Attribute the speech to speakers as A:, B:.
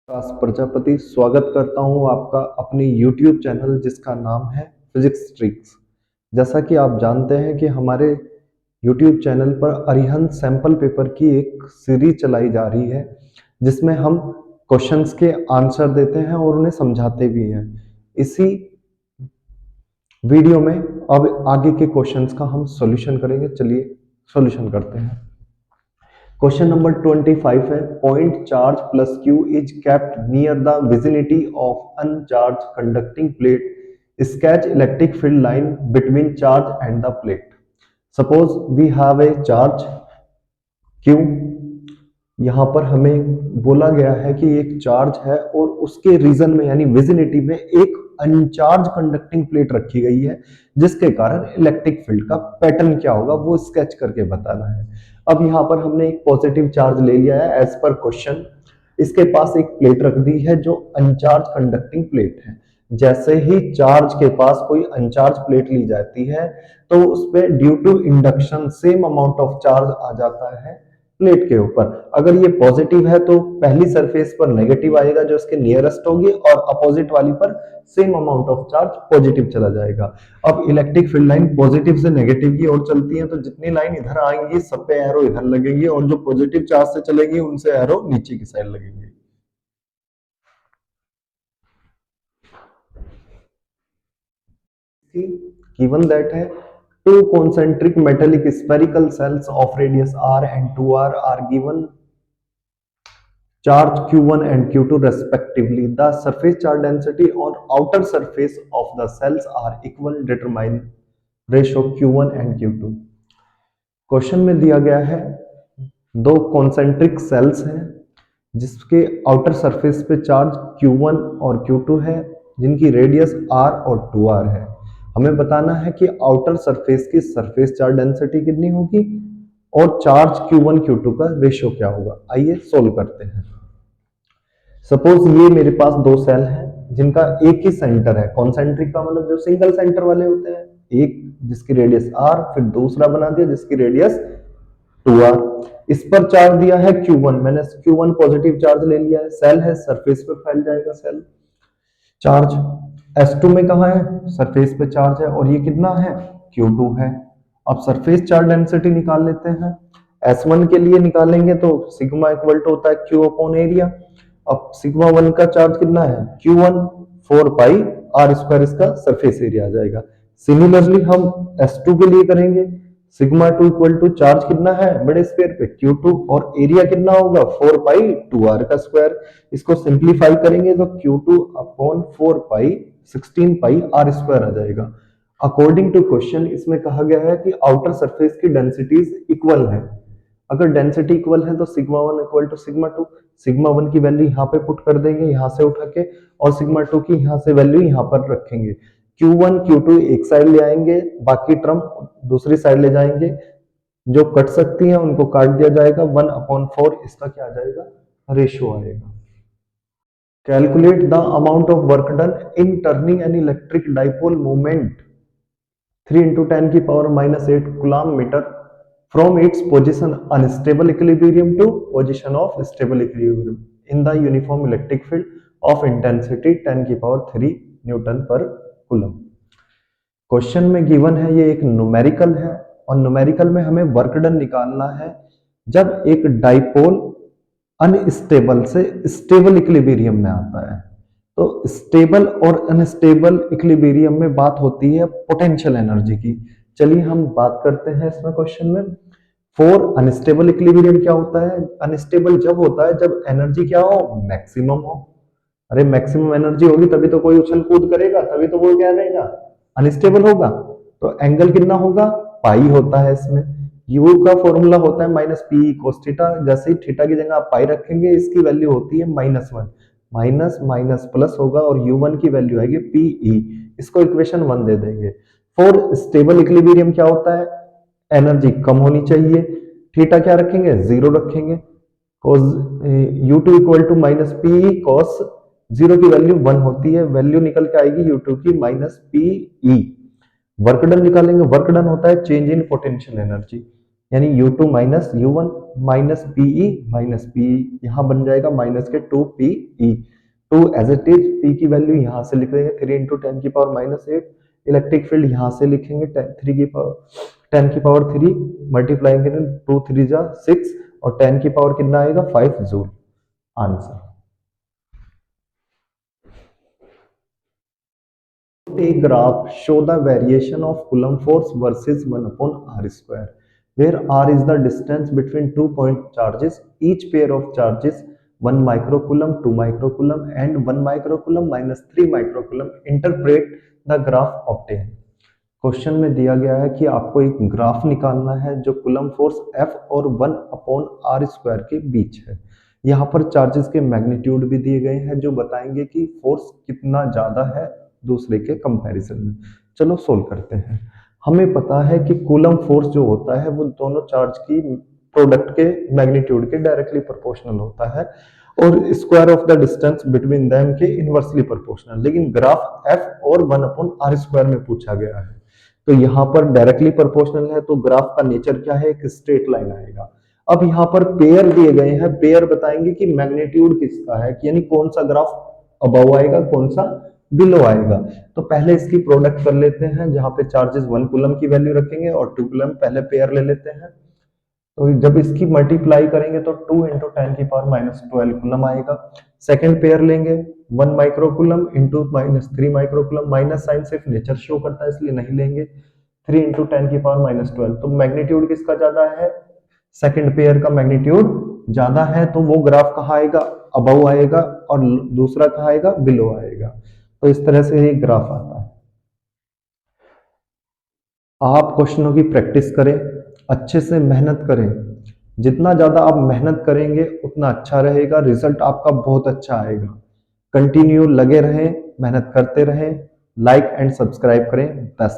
A: विकास प्रजापति स्वागत करता हूं आपका अपने YouTube चैनल जिसका नाम है फिजिक्स ट्रिक्स। जैसा कि आप जानते हैं कि हमारे YouTube चैनल पर अरिहंत सैंपल पेपर की एक सीरीज चलाई जा रही है जिसमें हम क्वेश्चंस के आंसर देते हैं और उन्हें समझाते भी हैं। इसी वीडियो में अब आगे के क्वेश्चंस का हम सॉल्यूशन करेंगे। चलिए सॉल्यूशन करते हैं। क्वेश्चन नंबर 25 है, point charge plus Q is kept near the vicinity of uncharged conducting plate, sketch electric field line between charge and the plate. Suppose we have a charge Q. यहाँ पर हमें बोला गया है कि एक चार्ज है और उसके रीजन में यानी विजिनिटी में एक अनचार्ज कंडक्टिंग प्लेट रखी गई है जिसके कारण इलेक्ट्रिक फील्ड का पैटर्न क्या होगा वो स्केच करके बताना है। अब यहाँ पर हमने एक पॉजिटिव चार्ज ले लिया है एज पर क्वेश्चन। इसके पास एक प्लेट रख दी है जो अनचार्ज कंडक्टिंग प्लेट है। जैसे ही चार्ज के पास कोई अनचार्ज प्लेट ली जाती है तो उस पर due to induction same amount of charge आ जाता है प्लेट के ऊपर। अगर ये पॉजिटिव है तो पहली सरफेस पर नेगेटिव आएगा जो इसके नियरेस्ट होगी और अपोजिट वाली पर same amount of charge positive चला जाएगा। अब इलेक्ट्रिक फील्ड लाइन पॉजिटिव से नेगेटिव की ओर चलती है तो जितनी लाइन इधर आएंगी सब पे एरो इधर लगेंगे और जो पॉजिटिव चार्ज से चलेगी उनसे एरो नीचे की साइड लगेंगे। given that है two concentric metallic spherical cells of radius r and 2r are given charge q1 and q2 respectively. The surface charge density on outer surface of the cells are equal. Determine ratio q1 and q2. Question में दिया गया है दो concentric sales हैं जिसके outer surface पे charge q1 और q2 है जिनकी रेडियस r और 2r है। हमें बताना है कि आउटर सरफेस की सरफेस चार्ज डेंसिटी कितनी होगी और चार्ज q1 q2 का रेशियो क्या होगा। आइए सोल्व करते हैं। सपोज ये मेरे पास दो सेल हैं जिनका एक ही सेंटर है। कॉन्सेंट्रिक का मतलब जो सिंगल सेंटर वाले होते हैं, एक जिसकी रेडियस r, फिर दूसरा बना दिया जिसकी रेडियस 2r। इस पर चार्ज दिया है q1, मैंने q1 पॉजिटिव चार्ज ले लिया है, सेल है सरफेस पर फैल जाएगा सेल। चार्ज S2 में कहा है सरफेस पे चार्ज है और ये कितना है q2 है। अब सरफेस चार्ज डेंसिटी निकाल लेते हैं। S1 के लिए निकालेंगे तो सिग्मा इक्वल टू होता है q अपॉन एरिया। अब सिग्मा 1 का चार्ज कितना है q1 4 पाई r स्क्वायर, इसका सरफेस एरिया आ जाएगा। सिमिलरली हम S2 के लिए करेंगे। सिग्मा 2 इक्वल टू चार्ज कितना है बड़े स्फीयर पे q2 और एरिया कितना होगा 4 पाई 2r का स्क्वायर। इसको सिंप्लीफाई करेंगे तो q2 अपॉन 4 पाई 16 पाई r स्क्वायर आ जाएगा। अकॉर्डिंग टू क्वेश्चन इसमें कहा गया है कि आउटर सरफेस की डेंसिटीज इक्वल है। अगर डेंसिटी इक्वल है तो sigma 1 equal to sigma 2। Sigma 1 की वैल्यू यहाँ पे पुट कर देंगे यहाँ से उठा के और सिग्मा 2 की यहाँ से वैल्यू यहाँ पर रखेंगे। q1 q2 एक साइड ले आएंगे, बाकी टर्म दूसरी साइड ले जाएंगे। जो कट सकती हैं उनको काट दिया जाएगा। 1/4 इसका क्या आ जाएगा रेशियो आएगा। Calculate the amount of work done in turning an electric dipole movement 3 into 10 की power -8 coulomb metre from its position unstable equilibrium to position of stable equilibrium in the uniform electric field of intensity 10 की power 3 Newton पर coulomb. Question में given है ये एक numerical है और numerical में हमें वर्क डन निकालना है जब एक डाइपोल अनस्टेबल से स्टेबल इक्विलिब्रियम में आता है। तो स्टेबल और अनस्टेबल इक्विलिब्रियम में बात होती है पोटेंशियल एनर्जी की। चलिए हम बात करते हैं इसमें क्वेश्चन में। फॉर अनस्टेबल इक्विलिब्रियम क्या होता है, अनस्टेबल जब होता है जब एनर्जी क्या हो मैक्सिमम हो। अरे मैक्सिमम एनर्जी होगी तभी तो कोई उछल कूद करेगा, तभी तो वो क्या रहेगा अनस्टेबल होगा। तो एंगल कितना होगा पाई होता है इसमें। u का फॉर्मूला होता है माइनस पी कोस थीटा। जैसे ही थीटा की जगह आप पाई रखेंगे इसकी वैल्यू होती है -1, माइनस माइनस प्लस होगा और u1 की वैल्यू आएगी पीई। इसको इक्वेशन 1 दे देंगे। फॉर स्टेबल इक्विलिब्रियम क्या होता है एनर्जी कम होनी चाहिए, थीटा क्या रखेंगे 0 रखेंगे। cos u2 equal to minus P cos 0 की वैल्यू 1 होती है, वैल्यू निकल के आएगी u2 की माइनस पीई। वर्क डन निकालेंगे, वर्क डन होता है चेंज इन पोटेंशियल एनर्जी। यानी U2 minus U1 minus PE minus PE, यहाँ बन जाएगा माइनस के 2PE। To as it is, P की वैल्यू यहाँ से लिख देंगे 3 इंटू 10 की पावर माइनस 8, इलेक्ट्रिक फील्ड यहाँ से लिखेंगे 10 की पावर 3 मल्टीप्लाई करें 2 3 जा 6 और 10 की पावर कितना आएगा 5 joule. Answer. A graph show the variation of Coulomb force versus 1 upon r square, where r is the distance between 2 point charges. Each pair of charges 1 microcoulomb, 2 microcoulomb and 1 microcoulomb minus 3 microcoulomb. Interpret the graph obtained. Question में दिया गया है कि आपको एक graph निकालना है जो कूलम फोर्स F और 1 अपॉन आर स्क्वायर के बीच है। यहाँ पर चार्जेस के मैग्नीट्यूड भी दिए गए हैं जो बताएंगे कि फोर्स कितना ज्यादा है दूसरे के कंपैरिजन में। चलो सोल्व करते हैं। हमें पता है कि कूलम फोर्स जो होता है वो दोनों चार्ज की प्रोडक्ट के मैग्नीट्यूड के डायरेक्टली प्रोपोर्शनल होता है और square of the distance between them के इनवर्सली प्रोपोर्शनल। लेकिन ग्राफ F और 1 अपॉन आर स्क्वायर में पूछा गया है तो यहाँ पर डायरेक्टली प्रोपोर्शनल है तो ग्राफ का नेचर क्या है, एक स्ट्रेट लाइन आएगा। अब यहाँ पर पेयर दिए गए हैं, पेयर बताएंगे कि मैग्नीट्यूड किसका है, यानी कौन सा ग्राफ अबव आएगा कौन सा बिलो आएगा। तो पहले इसकी प्रोडक्ट कर लेते हैं जहां पे चार्जेस 1 कूलम की वैल्यू रखेंगे और 2 कूलम, पहले पेयर ले लेते हैं। तो जब इसकी मल्टीप्लाई करेंगे तो 2 इंटू 10 की पावर माइनस 12 कूलम आएगा। सेकंड पेयर लेंगे 1 microcoulomb into minus 3 microcoulomb, minus sign सिर्फ नेचर शो करता है इसलिए नहीं लेंगे। 3 इंटू 10 की पावर माइनस 12, तो मैग्नीट्यूड किसका ज्यादा है, सेकंड पेयर का मैग्नीट्यूड ज्यादा है तो वो ग्राफ कहाँ आएगा, अबव आएगा और दूसरा कहाँ आएगा, बिलो आएगा। तो इस तरह से ये ग्राफ आता है। आप क्वेश्चनों की प्रैक्टिस करें, अच्छे से मेहनत करें। जितना ज्यादा आप मेहनत करेंगे उतना अच्छा रहेगा, रिजल्ट आपका बहुत अच्छा आएगा। कंटिन्यू लगे रहें, मेहनत करते रहें, लाइक एंड सब्सक्राइब करें। बेस्ट।